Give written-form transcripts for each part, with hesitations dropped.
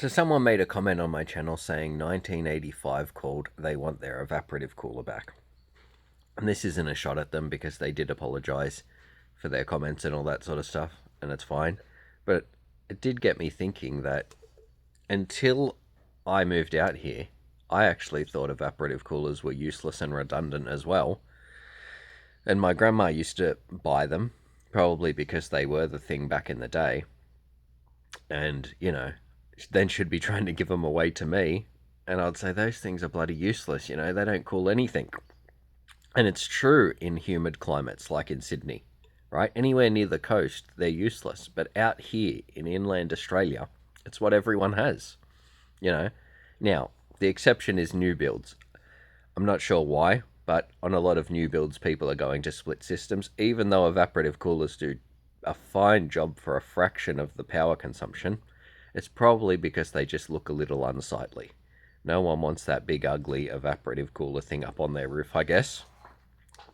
So someone made a comment on my channel saying 1985 called they want their evaporative cooler back. And this isn't a shot at them because they did apologize for their comments and all that sort of stuff, and it's fine. But it did get me thinking that until I moved out here, I actually thought evaporative coolers were useless and redundant as well. And my grandma used to buy them, probably because they were the thing back in the day. And, then she'd be trying to give them away to me. And I'd say, those things are bloody useless, they don't cool anything. And it's true in humid climates like in Sydney, right? Anywhere near the coast, they're useless. But out here in inland Australia, it's what everyone has, you know? Now, the exception is new builds. I'm not sure why, but on a lot of new builds, people are going to split systems, even though evaporative coolers do a fine job for a fraction of the power consumption. It's probably because they just look a little unsightly. No one wants that big, ugly evaporative cooler thing up on their roof, I guess.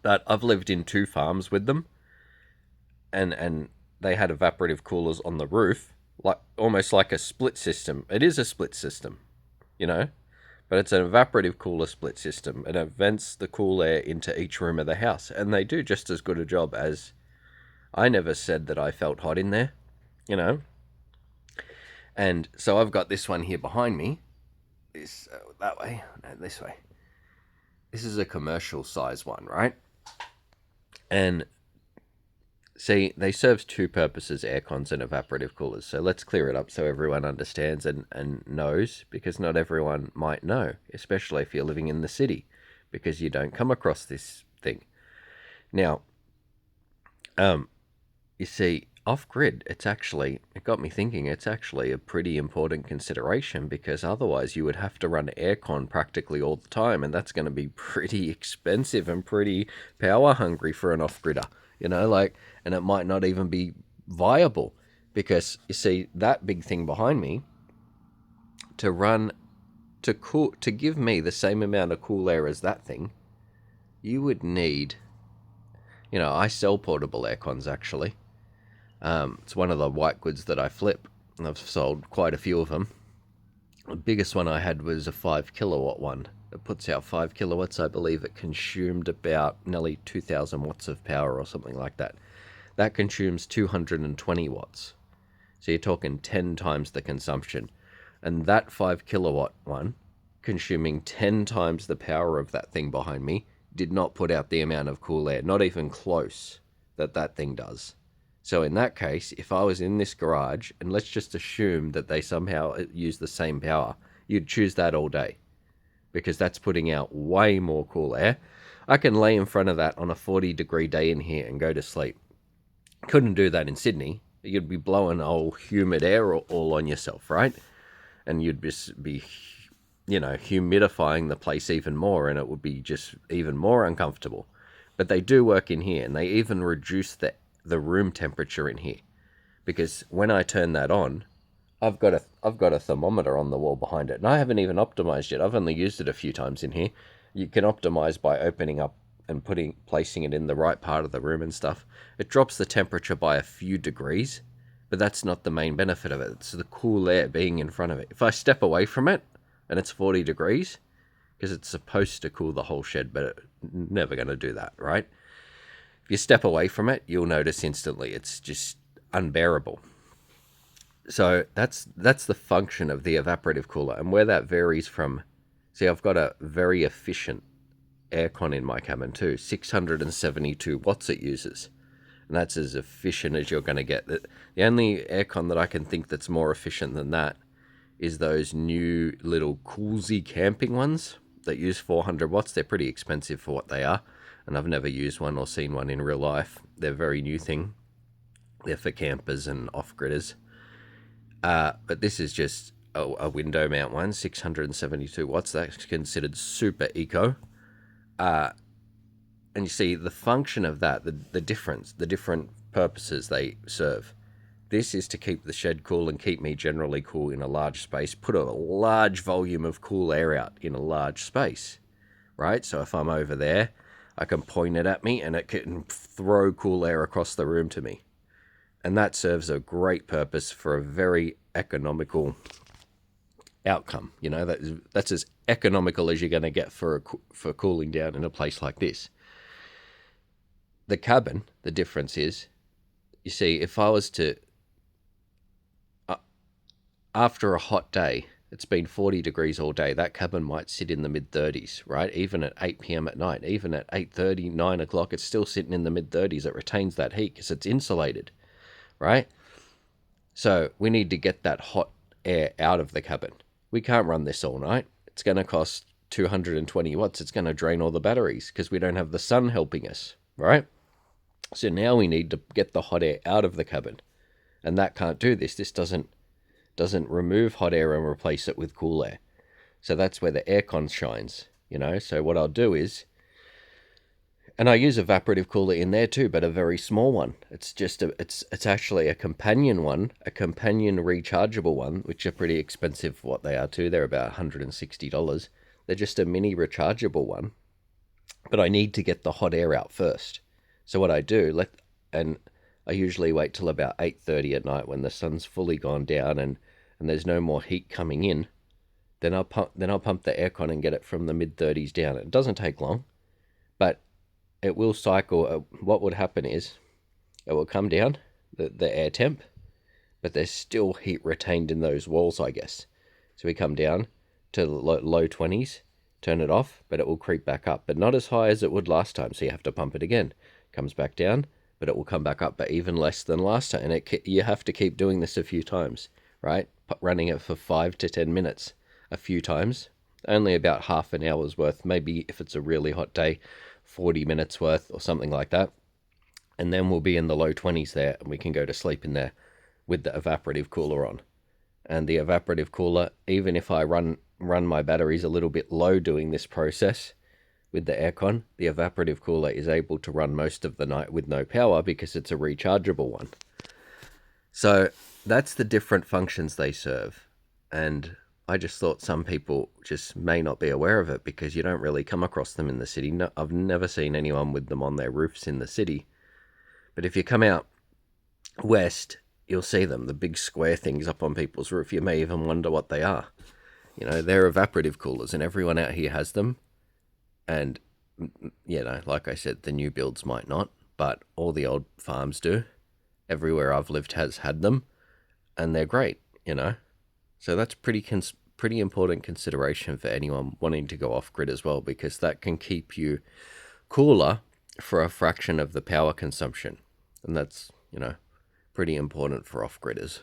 But I've lived in 2 farms with them, and they had evaporative coolers on the roof, like almost like a split system. It is a split system, you know, but it's an evaporative cooler split system, and it vents the cool air into each room of the house, and they do just as good a job as. I never said that I felt hot in there, you know. And so I've got this one here behind me. This that way, no, this way. This is a commercial size one, right? And see, they serve 2 purposes: air cons and evaporative coolers. So let's clear it up so everyone understands and knows, because not everyone might know, especially if you're living in the city, because you don't come across this thing. Now, you see, off grid, it got me thinking, it's actually a pretty important consideration, because otherwise you would have to run aircon practically all the time, and that's going to be pretty expensive and pretty power hungry for an off gridder, and it might not even be viable, because you see, that big thing behind me, to give me the same amount of cool air as that thing, you would need, I sell portable aircons actually. It's one of the white goods that I flip. I've sold quite a few of them. The biggest one I had was a 5 kilowatt one. It puts out 5 kilowatts. I believe it consumed about nearly 2,000 watts of power or something like that. That consumes 220 watts. So you're talking 10 times the consumption. And that 5 kilowatt one, consuming 10 times the power of that thing behind me, did not put out the amount of cool air, not even close, that thing does. So in that case, if I was in this garage, and let's just assume that they somehow use the same power, you'd choose that all day, because that's putting out way more cool air. I can lay in front of that on a 40-degree day in here and go to sleep. Couldn't do that in Sydney. You'd be blowing old humid air all on yourself, right? And you'd just be, humidifying the place even more, and it would be just even more uncomfortable. But they do work in here, and they even reduce the room temperature in here, because when I turn that on, I've got a thermometer on the wall behind it, and I haven't even optimized it. I've only used it a few times in here. You can optimize by opening up and placing it in the right part of the room and stuff. It drops the temperature by a few degrees, but that's not the main benefit of it. It's the cool air being in front of it. If I step away from it and it's 40 degrees, because it's supposed to cool the whole shed, but it's never going to do that, right? If you step away from it, you'll notice instantly it's just unbearable. So that's the function of the evaporative cooler, and where that varies from. See, I've got a very efficient aircon in my cabin too. 672 watts it uses, and that's as efficient as you're going to get. The only aircon that I can think that's more efficient than that is those new little Coolsy camping ones that use 400 watts. They're pretty expensive for what they are, and I've never used one or seen one in real life. They're a very new thing. They're for campers and off-gridders. But this is just a window mount one, 672 watts. That's considered super eco. And you see the function of that, the difference, the different purposes they serve. This is to keep the shed cool and keep me generally cool in a large space, put a large volume of cool air out in a large space, right? So if I'm over there, I can point it at me and it can throw cool air across the room to me. And that serves a great purpose for a very economical outcome. You know, that's as economical as you're going to get for cooling down in a place like this. The cabin, the difference is, you see, if I was to, after a hot day, it's been 40 degrees all day, that cabin might sit in the mid-30s, right? Even at 8 p.m. at night, even at 8:30, 9 o'clock, it's still sitting in the mid-30s. It retains that heat because it's insulated, right? So we need to get that hot air out of the cabin. We can't run this all night. It's going to cost 220 watts. It's going to drain all the batteries because we don't have the sun helping us, right? So now we need to get the hot air out of the cabin. And that can't do this. This doesn't remove hot air and replace it with cool air. So that's where the aircon shines, you know. So what I'll do is, and I use evaporative cooler in there too, but a very small one. It's just it's actually a companion one, a companion rechargeable one, which are pretty expensive for what they are too. They're about $160. They're just a mini rechargeable one. But I need to get the hot air out first. So what I do, and I usually wait till about 8:30 at night when the sun's fully gone down and there's no more heat coming in. Then I'll pump the aircon and get it from the mid-30s down. It doesn't take long, but it will cycle. What would happen is it will come down, the air temp, but there's still heat retained in those walls, I guess. So we come down to the low 20s, turn it off, but it will creep back up, but not as high as it would last time. So you have to pump it again. Comes back down, but it will come back up, but even less than last time. And you have to keep doing this a few times, right? Running it for 5 to 10 minutes a few times. Only about half an hour's worth, maybe if it's a really hot day, 40 minutes worth or something like that. And then we'll be in the low 20s there, and we can go to sleep in there with the evaporative cooler on. And the evaporative cooler, even if I run my batteries a little bit low doing this process with the aircon, the evaporative cooler is able to run most of the night with no power because it's a rechargeable one. So that's the different functions they serve. And I just thought some people just may not be aware of it because you don't really come across them in the city. No, I've never seen anyone with them on their roofs in the city. But if you come out west, you'll see them, the big square things up on people's roof. You may even wonder what they are. You know, they're evaporative coolers, and everyone out here has them. And, you know, like I said, the new builds might not, but all the old farms do. Everywhere I've lived has had them, and they're great, you know. So that's pretty important consideration for anyone wanting to go off-grid as well, because that can keep you cooler for a fraction of the power consumption. And that's, you know, pretty important for off-gridders.